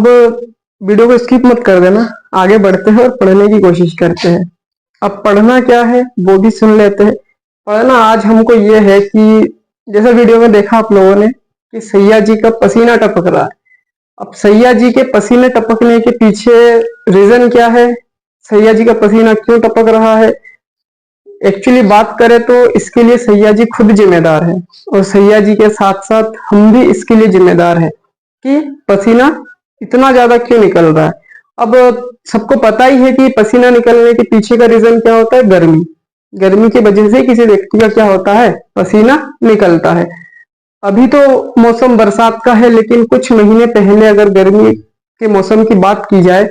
अब वीडियो को स्किप मत कर देना, आगे बढ़ते हैं और पढ़ने की कोशिश करते हैं। अब पढ़ना क्या है वो भी सुन लेते हैं। पढ़ना आज हमको ये है कि जैसे वीडियो में देखा आप लोगों ने कि सैया जी का पसीना टपक रहा है। अब सैया जी के पसीने टपकने के पीछे रीजन क्या है, सैया जी का पसीना क्यों टपक रहा है? एक्चुअली बात करें तो इसके लिए सैया जी खुद जिम्मेदार है और सैया जी के साथ साथ हम भी इसके लिए जिम्मेदार हैं कि पसीना इतना ज्यादा क्यों निकल रहा है। अब सबको पता ही है कि पसीना निकलने के पीछे का रीजन क्या होता है, गर्मी। गर्मी की वजह से किसी व्यक्ति का क्या होता है, पसीना निकलता है। अभी तो मौसम बरसात का है, लेकिन कुछ महीने पहले अगर गर्मी के मौसम की बात की जाए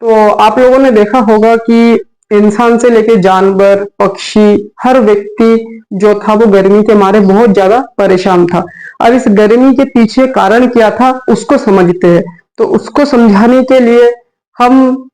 तो आप लोगों ने देखा होगा कि इंसान से लेके जानवर, पक्षी, हर व्यक्ति जो था वो गर्मी के मारे बहुत ज्यादा परेशान था। अब इस गर्मी के पीछे कारण क्या था उसको समझते हैं। तो उसको समझाने के लिए हम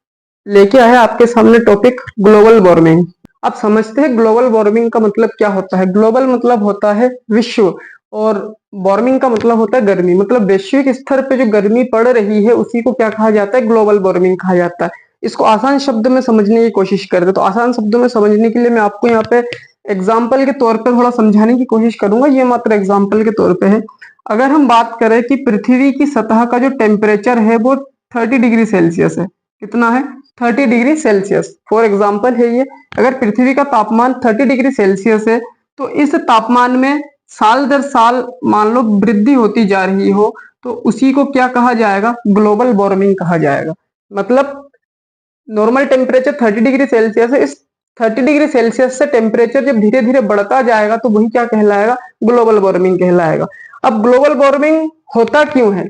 लेके आए आपके सामने टॉपिक ग्लोबल वार्मिंग। आप समझते हैं ग्लोबल वार्मिंग का मतलब क्या होता है? ग्लोबल मतलब होता है विश्व और वार्मिंग का मतलब होता है गर्मी। मतलब वैश्विक स्तर पे जो गर्मी पड़ रही है उसी को क्या कहा जाता है, ग्लोबल वार्मिंग कहा जाता है। इसको आसान शब्द में समझने की कोशिश करते तो आसान शब्दों में समझने के लिए मैं आपको यहाँ पे एग्जाम्पल के तौर पे थोड़ा समझाने की कोशिश करूंगा। ये मात्र एग्जाम्पल के तौर पे है। अगर हम बात करें कि पृथ्वी की सतह का जो टेम्परेचर है वो 30 डिग्री सेल्सियस है। कितना है? 30 डिग्री सेल्सियस। फॉर एग्जाम्पल है ये, अगर पृथ्वी का तापमान 30 डिग्री सेल्सियस है तो इस तापमान में साल दर साल मान लो वृद्धि होती जा रही हो तो उसी को क्या कहा जाएगा, ग्लोबल वार्मिंग कहा जाएगा। मतलब नॉर्मल टेम्परेचर 30 डिग्री सेल्सियस है, इस 30 डिग्री सेल्सियस से टेम्परेचर जब धीरे धीरे बढ़ता जाएगा तो वही क्या कहलाएगा, ग्लोबल वार्मिंग कहलाएगा। अब ग्लोबल वार्मिंग होता क्यों है?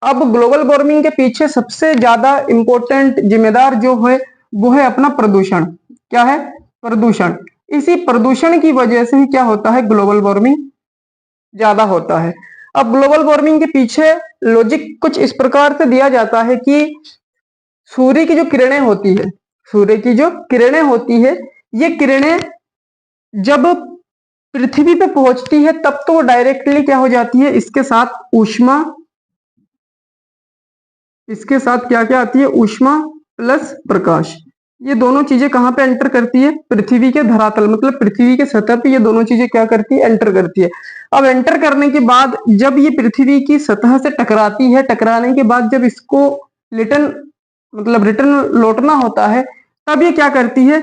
अब ग्लोबल वार्मिंग के पीछे सबसे ज्यादा इंपॉर्टेंट जिम्मेदार जो है वो है अपना प्रदूषण। क्या है? प्रदूषण। इसी प्रदूषण की वजह से ही क्या होता है, ग्लोबल वार्मिंग ज्यादा होता है। अब ग्लोबल वार्मिंग के पीछे लॉजिक कुछ इस प्रकार से दिया जाता है कि सूर्य की जो किरणें होती है, सूर्य की जो किरणें होती है, ये किरणें जब पृथ्वी पे पहुंचती है तब तो वो डायरेक्टली क्या हो जाती है, इसके साथ ऊष्मा, इसके साथ क्या क्या आती है, ऊष्मा प्लस प्रकाश। ये दोनों चीजें कहां पे एंटर करती है, पृथ्वी के धरातल मतलब पृथ्वी के सतह पे ये दोनों चीजें क्या करती है, एंटर करती है। अब एंटर करने के बाद जब ये पृथ्वी की सतह से टकराती है, टकराने के बाद जब इसको रिटर्न मतलब रिटर्न लौटना होता है तब ये क्या करती है,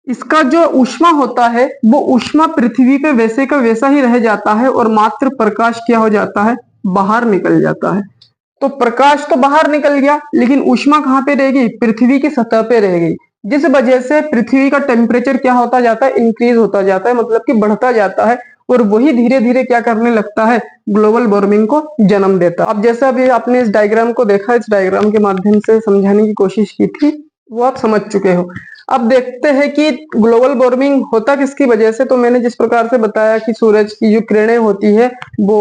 इसका जो ऊष्मा होता है वो ऊष्मा पृथ्वी पे वैसे का वैसा ही रह जाता है और मात्र प्रकाश क्या हो जाता है, बाहर निकल जाता है। तो प्रकाश तो बाहर निकल गया लेकिन ऊष्मा कहां पे रहेगी, पृथ्वी की सतह पे रह गई, जिस वजह से पृथ्वी का टेम्परेचर क्या होता जाता है, इंक्रीज होता जाता है, मतलब कि बढ़ता जाता है और वही धीरे धीरे क्या करने लगता है, ग्लोबल वार्मिंग को जन्म देता है। अब जैसे अभी आपने इस डायग्राम को देखा, इस डायग्राम के माध्यम से समझाने की कोशिश की थी, वो आप समझ चुके हो। अब देखते हैं कि ग्लोबल वार्मिंग होता किसकी वजह से। तो मैंने जिस प्रकार से बताया कि सूरज की जो किरणें होती है वो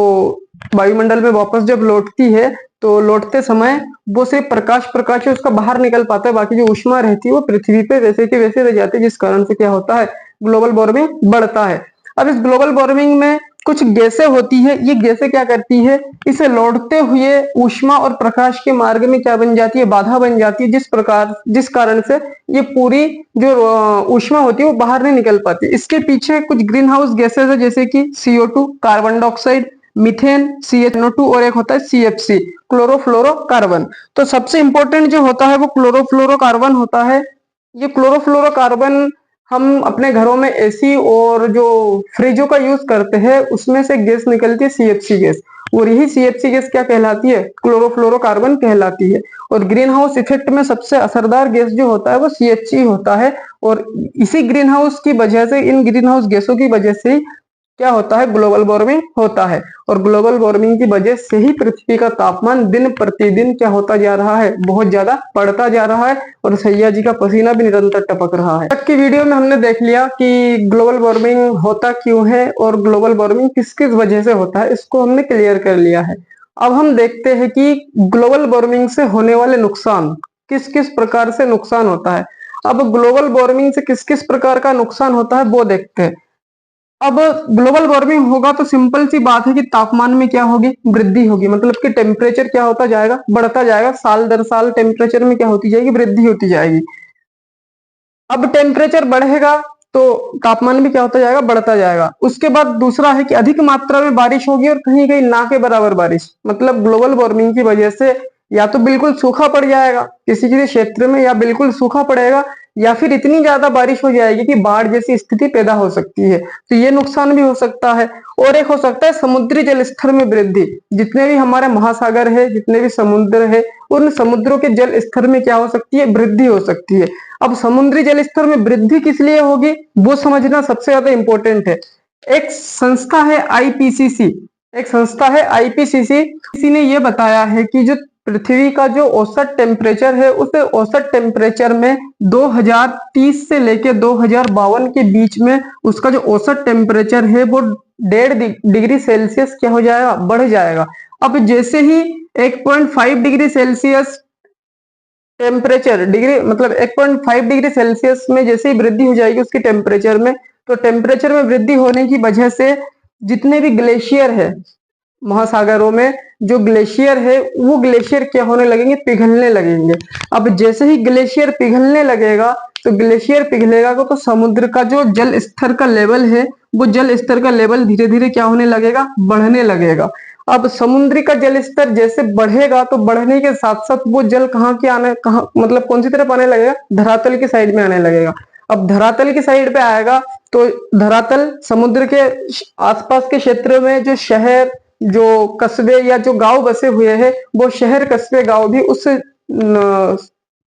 वायुमंडल में वापस जब लौटती है तो लौटते समय वो सिर्फ प्रकाश प्रकाश है उसका बाहर निकल पाता है, बाकी जो ऊष्मा रहती है वो पृथ्वी पे वैसे के वैसे रह जाती है, जिस कारण से क्या होता है, ग्लोबल वार्मिंग बढ़ता है। अब इस ग्लोबल वार्मिंग में कुछ गैसें होती है, ये गैसें क्या करती है, इसे लौटते हुए ऊष्मा और प्रकाश के मार्ग में क्या बन जाती है, बाधा बन जाती है, जिस कारण से ये पूरी जो ऊष्मा होती है वो बाहर नहीं निकल पाती। इसके पीछे कुछ ग्रीन हाउस गैसेज है जैसे कि CO2 carbon dioxide, methane CH2 और एक होता है CFC क्लोरोफ्लोरोकार्बन। तो सबसे इंपॉर्टेंट जो होता है वो क्लोरोफ्लोरोकार्बन होता है। ये क्लोरोफ्लोरोकार्बन हम अपने घरों में एसी और जो फ्रिजों का यूज करते हैं उसमें से गैस निकलती है CFC गैस, और यही CFC गैस क्या कहलाती है, क्लोरोफ्लोरोकार्बन कहलाती है। और ग्रीन हाउस इफेक्ट में सबसे असरदार गैस जो होता है वो CH होता है। और इसी ग्रीन हाउस की वजह से, इन ग्रीन हाउस गैसों की वजह से क्या होता है, ग्लोबल वार्मिंग होता है। और ग्लोबल वार्मिंग की वजह से ही पृथ्वी का तापमान दिन प्रतिदिन क्या होता जा रहा है, बहुत ज्यादा बढ़ता जा रहा है और सैया जी का पसीना भी निरंतर टपक रहा है। तक की वीडियो में हमने देख लिया कि ग्लोबल वार्मिंग होता क्यों है और ग्लोबल वार्मिंग किस किस वजह से होता है, इसको हमने क्लियर कर लिया है। अब हम देखते हैं कि ग्लोबल वार्मिंग से होने वाले नुकसान किस किस प्रकार से नुकसान होता है। अब ग्लोबल वार्मिंग से किस किस प्रकार का नुकसान होता है वो देखते हैं। अब ग्लोबल वार्मिंग होगा तो सिंपल सी बात है कि तापमान में क्या होगी, वृद्धि होगी। मतलब कि टेम्परेचर क्या होता जाएगा, बढ़ता जाएगा। साल दर साल टेम्परेचर में क्या होती जाएगी, वृद्धि होती जाएगी। अब टेम्परेचर बढ़ेगा तो तापमान भी क्या होता जाएगा, बढ़ता जाएगा। उसके बाद दूसरा है कि अधिक मात्रा में बारिश होगी और कहीं कहीं ना के बराबर बारिश। मतलब ग्लोबल वार्मिंग की वजह से या तो बिल्कुल सूखा पड़ जाएगा किसी किसी क्षेत्र में, या बिल्कुल सूखा पड़ेगा, या फिर इतनी ज्यादा बारिश हो जाएगी कि बाढ़ जैसी स्थिति पैदा हो सकती है। तो ये नुकसान भी हो सकता है। और एक हो सकता है समुद्री जल स्तर में वृद्धि। जितने भी हमारे महासागर है, जितने भी समुद्र है, उन समुद्रों के जल स्तर में क्या हो सकती है, वृद्धि हो सकती है। अब समुद्री जल स्तर में वृद्धि किस लिए होगी वो समझना सबसे ज्यादा इंपॉर्टेंट है। एक संस्था है आईपीसीसी, एक संस्था है आईपीसीसी, किसी ने ये बताया है कि जो पृथ्वी का जो औसत टेम्परेचर है, उस औसत टेम्परेचर में 2030 से लेके 2052 के बीच में उसका जो औसत टेम्परेचर है वो 1.5 डिग्री सेल्सियस क्या हो जाएगा, बढ़ जाएगा। अब जैसे ही 1.5 डिग्री सेल्सियस टेम्परेचर डिग्री मतलब 1.5 डिग्री सेल्सियस में जैसे ही वृद्धि हो जाएगी उसकी टेम्परेचर में, तो टेम्परेचर में वृद्धि होने की वजह से जितने भी ग्लेशियर है महासागरों में, जो ग्लेशियर है वो ग्लेशियर क्या होने लगेंगे, पिघलने लगेंगे। अब जैसे ही ग्लेशियर पिघलने लगेगा तो ग्लेशियर पिघलेगा तो समुद्र का जो जल स्तर का लेवल है वो जल स्तर का लेवल धीरे धीरे क्या होने लगेगा, बढ़ने लगेगा। अब समुद्री का जल स्तर जैसे बढ़ेगा तो बढ़ने के साथ साथ वो जल कहाँ के आने, कहाँ मतलब कौन सी तरफ आने लगेगा, धरातल की साइड में आने लगेगा। अब धरातल की साइड पे आएगा तो धरातल समुद्र के आसपास के क्षेत्र में जो शहर, जो कस्बे या जो गांव बसे हुए हैं, वो शहर कस्बे गांव भी उस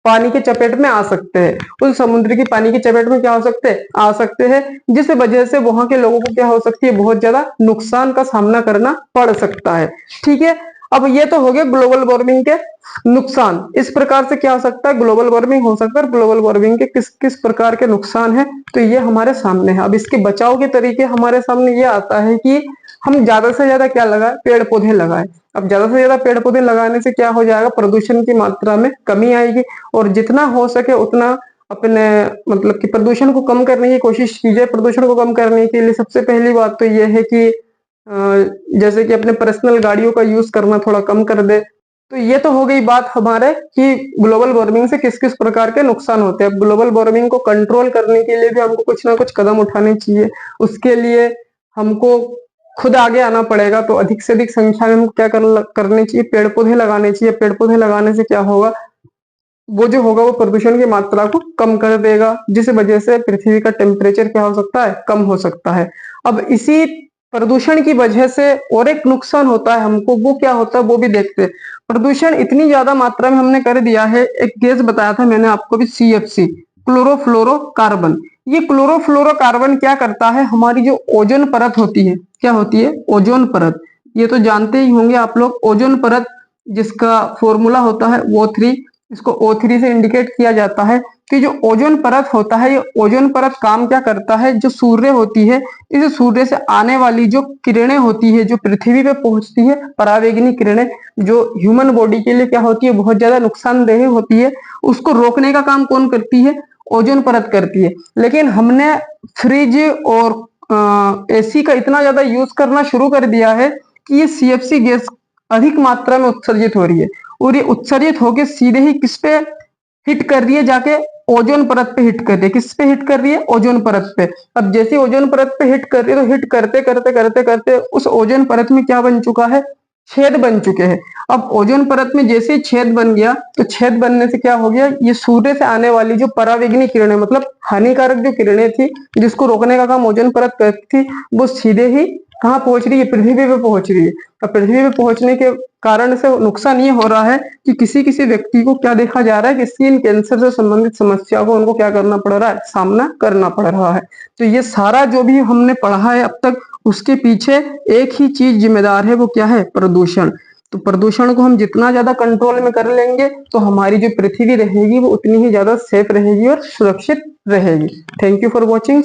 पानी के चपेट में आ सकते हैं, उस समुद्र की पानी की चपेट में क्या हो सकते हैं, आ सकते हैं। जिस वजह से वहां के लोगों को क्या हो सकती है, बहुत ज्यादा नुकसान का सामना करना पड़ सकता है। ठीक है, अब ये तो हो गए ग्लोबल वार्मिंग के नुकसान। इस प्रकार से क्या हो सकता है, ग्लोबल वार्मिंग हो सकता है। ग्लोबल वार्मिंग के किस किस प्रकार के नुकसान है तो ये हमारे सामने है। अब इसके बचाव के तरीके हमारे सामने ये आता है कि हम ज्यादा से ज्यादा क्या लगाए, पेड़ पौधे लगाए। अब ज्यादा से ज्यादा पेड़ पौधे लगाने से क्या हो जाएगा, प्रदूषण की मात्रा में कमी आएगी। और जितना हो सके उतना अपने मतलब कि प्रदूषण को कम करने की कोशिश कीजिए। प्रदूषण को कम करने के लिए सबसे पहली बात तो ये है कि जैसे कि अपने पर्सनल गाड़ियों का यूज करना थोड़ा कम कर दे। तो ये तो हो गई बात हमारे कि ग्लोबल वार्मिंग से किस किस प्रकार के नुकसान होते हैं। ग्लोबल वार्मिंग को कंट्रोल करने के लिए भी हमको कुछ ना कुछ कदम उठाने चाहिए। उसके लिए हमको खुद आगे आना पड़ेगा। तो अधिक से अधिक संख्या में हमको क्या करने चाहिए, पेड़ पौधे लगाने चाहिए। पेड़ पौधे लगाने से क्या होगा, वो जो होगा वो प्रदूषण की मात्रा को कम कर देगा, जिस वजह से पृथ्वी का टेम्परेचर क्या हो सकता है, कम हो सकता है। अब इसी प्रदूषण की वजह से और एक नुकसान होता है हमको, वो क्या होता है वो भी देखते हैं। प्रदूषण इतनी ज्यादा मात्रा में हमने कर दिया है, एक गैस बताया था मैंने आपको भी, CFC, क्लोरोफ्लोरोकार्बन। ये क्लोरोफ्लोरोकार्बन क्या करता है, हमारी जो ओजोन परत होती है, क्या होती है, ओजोन परत। ये तो जानते ही होंगे आप लोग, ओजोन परत जिसका फॉर्मूला होता है O3, इसको O3 से इंडिकेट किया जाता है कि जो ओजोन परत होता है, ये ओजोन परत काम क्या करता है, जो सूर्य होती है, इस सूर्य से आने वाली जो किरणें होती है, जो पृथ्वी पे पहुंचती है, परावैंगनी किरणें, जो ह्यूमन बॉडी के लिए क्या होती है, बहुत ज्यादा नुकसानदेह होती है, उसको रोकने का काम कौन करती है, ओजोन परत करती है। लेकिन हमने फ्रिज और AC का इतना ज्यादा यूज करना शुरू कर दिया है कि ये CFC गैस अधिक मात्रा में उत्सर्जित हो रही है। और ये उत्सर्जित होकर सीधे ही किस पे हिट कर रही है, जाके ओजोन परत पे हिट कर रही है। किस पे हिट कर रही है, ओजोन परत पे। अब जैसे ओजोन परत पे हिट कर रही है तो हिट करते करते करते करते उस ओजोन परत में क्या बन चुका है, छेद बन चुके हैं। अब ओजोन परत में जैसे ही छेद बन गया तो छेद बनने से क्या हो गया, ये सूर्य से आने वाली जो परावैंगनी किरणें, मतलब हानिकारक जो किरणें थी जिसको रोकने का काम ओजोन परत करती थी, वो सीधे ही कहाँ पहुंच रही है, पृथ्वी पे पहुंच रही है। अब पृथ्वी पे पहुंचने के कारण से नुकसान ये हो रहा है कि किसी किसी व्यक्ति को क्या देखा जा रहा है कि स्किन कैंसर से संबंधित समस्या को उनको क्या करना पड़ रहा है, सामना करना पड़ रहा है। तो ये सारा जो भी हमने पढ़ा है अब तक, उसके पीछे एक ही चीज जिम्मेदार है, वो क्या है, प्रदूषण। तो प्रदूषण को हम जितना ज्यादा कंट्रोल में कर लेंगे तो हमारी जो पृथ्वी रहेगी वो उतनी ही ज्यादा सेफ रहेगी और सुरक्षित रहेगी। Thank you for watching.